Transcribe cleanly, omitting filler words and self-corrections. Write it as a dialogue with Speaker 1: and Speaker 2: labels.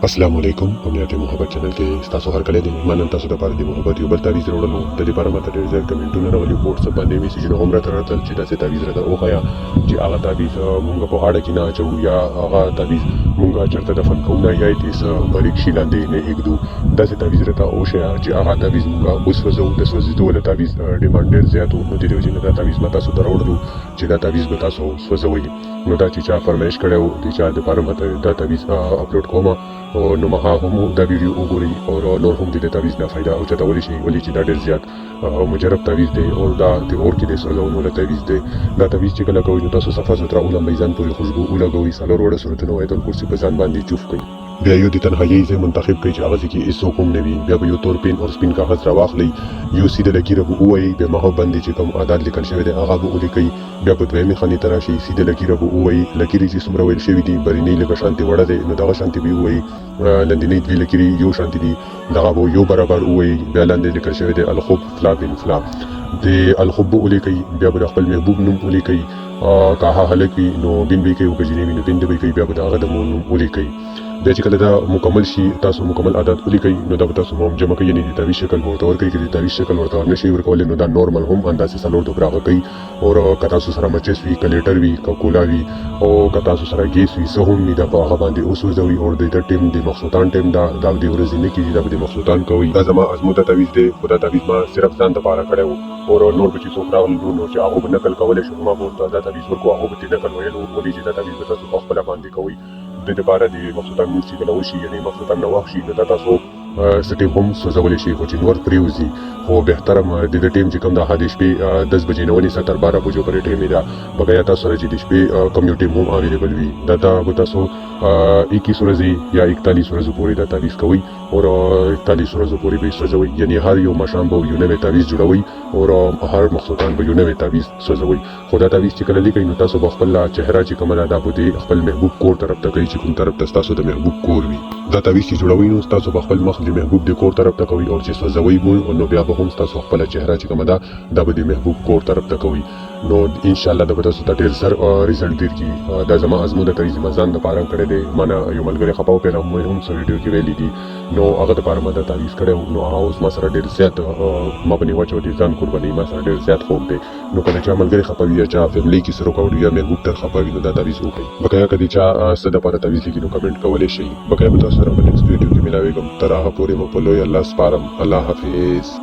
Speaker 1: السلام علیکم امنیت محبت چینل کې تاسو هر کله دې مانن تاسو د پاره د محبت یو بل تعویذ وروړلو د دې لپاره ماته ډېر ځله کمنټونه راولي په واتس اپ باندې میسجونه هم راته راتل چې داسې تعویذ راته وښایا چې هغه تعویذ مونږ په غاړه کې نه اچوو یا هغه تعویذ مونږ چېرته دفن کوو نه یا یې داسې باریک شي لاندې نه ایږدو داسې تعویذ راته وښیه چې هغه تعویذ مونږ وسوځو د سوځېدو له تعویذ ډیمانډ ډېر زیات و نو د دې وجې نه دا تعویذ ما تاسو ته راوړلو چې دا تعویذ به تاسو سوځوئ نو دا چې چا فرمایش کړی و د چا دپاره ماته دا تعویذ اپلوډ کومه نو مها هم دا ویډیو وګورئ او نور هم دې تعویذ نه فایده او چتولی شي ولې چې دا ډېر زیات مجرب تعویذ دی او دا د اور کې د سوځولو له تعویذ دی دا تعویذ چې کله کوئ نو تاسو صفا سوتره ولمبئ ځان پورې خوشبو ولګوئ څلور وړه سورتونه آیت الکرسي په ځان باندې چوف کړئ بیا یو د تنهایي ځای منتخب کړئ چې هغه ځای کې هېڅوک هم نه وي بیا به یو تور پین او سپین کاغذ راواخلئ یو سیده لکیره به ووهئ بیا مخه باندې چې کوم عادات لیکل شوی دی هغه به ولیکئ بیا په دویمې خانې ته راشئ سیده لکیره به ووهئ لکیرې چې څومره ویل شوي دي برینۍ لږه شانتې وړه دی نو دغه شانتې به ووهئ لاندنۍ دوې لکیرې یو شانتې دي دغه به یو برابر ووهئ بیا لاندې لیکل شوی دی الخب فلا بن فلا د الخب به ولیکئ بیا به د خپل محبوب نوم ولیکئ که هغه هلک وي نو بین به یې کوئ او که جینۍ وي نو بین به یې کوئ بیا به د هغه د مور نوم ولیکئ بیا چې کله دا مکمل شي تاسو مکمل عادت ولیکئ نو دا به تاسو هم جمع کوئ یعنې د تعویذ شکل به ورته ورکوئ که د تعویذ شکل ورته نشئ ورکولی نو دا نورمل هم انداسې څلور دوبره هغه کوئ او که تاسو سره مچس وي که لیټر وي که کولا وي او که تاسو سره ګیس وي څه هم وي دا په هغه باندې وسوځوئ او د ټیم د مخصوصان ټیم دا د ورځې نه کېږي دا به د مخصوصان کوئ دا زما ازموته تعویذ دی خو دا تعویذ ما صرف ځان دپاره کړی و او نور به چې څوک راغلل نو چې هغو به نقل کولی شو ما به ورته دا تعویذ ورکړو هغو به ترې نقل ویلو ولې چې دا تعویذ به تاسو په خپله باندې کوئ د دپاره د مخصوصان لمونځ چې کله وشي یعنې مخصوصان نه وخت شي نو دا تاسو څه ټیم هم سوځولی شي خو چې نور پرېوځي خو بهتره د ده ټیم چې کوم دا د شپې 10 بجې نه ونیسه تر 12 بجو پورې ټیم یې ده بګیا تاسو سره چې د شپې کم یو ټیم هم اویلیبل وي دا به تاسو 21 ورځې یا 41 ورځو پورې دا تعویذ کوئ او 41 ورځو پورې به یې سوځوئ یعنې هر یو ماښام به یو نوی تعویذ جوړوئ او هر مخصوصان به یو نوی تعویذ سوځوئ خو دا تعویذ چې کله لیکئ نو تاسو به خپل چهره چې کومه ده دا به د خپل محبوب کور طرف ته کوئ چې کوم طرف ته ستاسو د محبوب کور وي دا تعویذ چې جوړوئ نو ستاسو به خپل مخ د محبوب د کور طرف ته کوئ او چې سوځوئ مو نو بیا به هم ستاسو خپله چهره چې کومه ده دا به د محبوب کور طرف ته کوئ نو انشاءالله دا به تاسو ته ډېر زر ریزلټ درکړي دا زما ازموده تعویذ ما ځان دپاره کړی دی ما نه یو ملګری خفه وکړی مې هم څه ویډیو کې ویلي دي نو هغه دپاره ما دا تعویذ کړی نو هغه اوس ما سره ډېر زیات ما باندې واچوه د ځان قربانۍ ما سره ډېر زیات خوب دی نو کله چا ملګری خفه وي یا چا فیملۍ کې څه رکاوټ وي یا محبوب تر خفه وي نو دا تعویذ وکړئ بقایا که د چا څه دپاره تعویذ لیکي نو کمنټ کولی شئ بقایا به تاسو سره په نیکسټ ویډیو کې ملاویږم تر هغه پورې مو په لوی الله سپارم الله حافظ